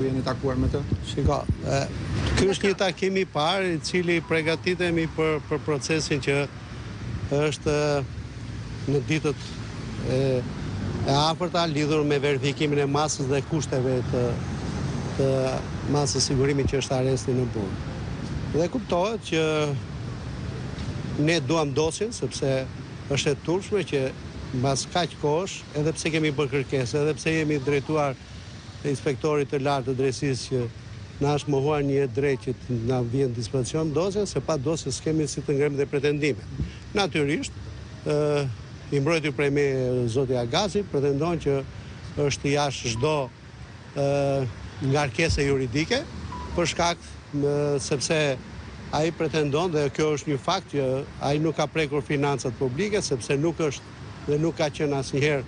Jeni takuar me të? Shiko, ky është një takim i parë i cili përgatitemi për procesin që është në ditët e afërta lidhur me verifikimin e masës dhe kushteve të masës sigurimit që është aresti në Burg. Dhe kuptohet që ne duam dosjen sepse është e turpshme që mbas kaq kohësh, edhe pse kemi bërë kërkesë, edhe pse jemi drejtuar inspektorit të lartë të drejtësisë që na është mohuar një drejt që na vjen dispozicion dosja, se pa dosje s'kemi si të ngrem dhe pretendime. Natyrisht, i mbrojtur prej me zoti Agazi pretendon që është jashtë çdo ngarkese juridike për shkak sepse ai pretendon dhe kjo është një fakt që ai nuk ka prekur financat publike sepse nuk është dhe nuk ka qenë asnjëherë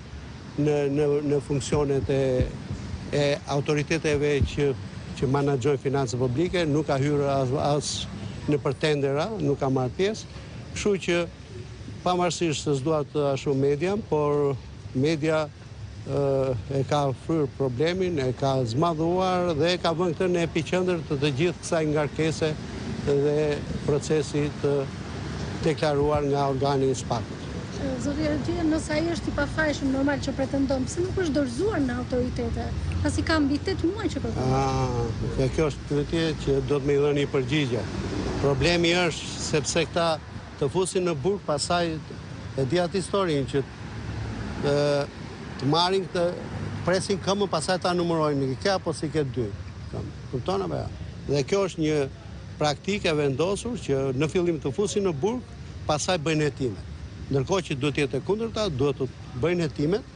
në funksionet e autoriteteve që menaxhojnë financat publike, nuk ka hyrë as në tendera, nuk ka marrë pjesë. Kështu që pavarësisht se s'dua të ashtu media, por media e ka fryrë problemin, e ka zmadhuar dhe e ka vënë këtë në epiqendër të gjithë kësaj ngarkese dhe procesi të deklaruar nga organi i SPAK-ut. Zoti Ergjia, nëse ai është i pafajshëm normal që pretendon, pse nuk është dorëzuar në autoritete? Pasi ka mbi 8 muaj që kërkon. Kjo është pyetje që do të më dhënë një përgjigje. Problemi është sepse këta të fusin në burg, pastaj e di atë historinë që të marrin këtë, presin këmbën, pastaj ta numërojnë, ke apo si ke 2 këmbë. Kupton apo jo? Dhe kjo është një praktikë e vendosur që në fillim të fusin në burg, pastaj bëjnë hetimet. Ndërkohë që duhet jetë e kundërta, duhet të bëjnë hetimet,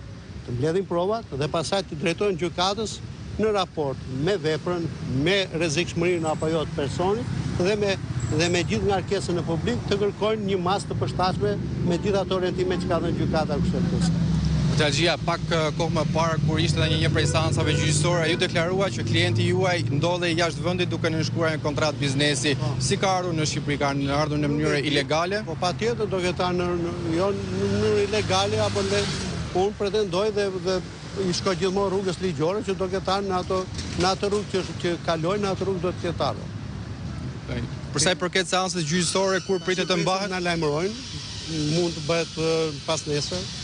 të mbledhin provat dhe pastaj të drejtojnë gjykatës në raport me veprën, me rrezikshmërinë apo jo të personit dhe me gjithë ngarkesën në publik të kërkojnë një masë të përshtatshme me gjithë ato orientime që ka dhënë gjykata kushtetuese. Ergjia, pak kohë më parë kur ishte në një prej seancave gjyqësore, ju deklarua që klienti juaj ndodhej jashtë vendit duke nënshkruar një kontratë biznesi. Si ka ardhur në Shqipëri? Ka ardhur në mënyrë ilegale? Po patjetër do ketë jo në mënyrë ilegale apo unë pretendoj dhe i shkoj gjithmonë rrugës ligjore që do ketë në atë rrugë që kalojnë, në atë rrugë do të ketë ardhur. Për sa i përket seancës gjyqësore kur pritet të mbahet? Na lajmërojnë, mund të bëhet pas nesër.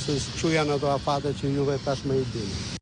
Kështu janë ato afate që juve tashmë i dini.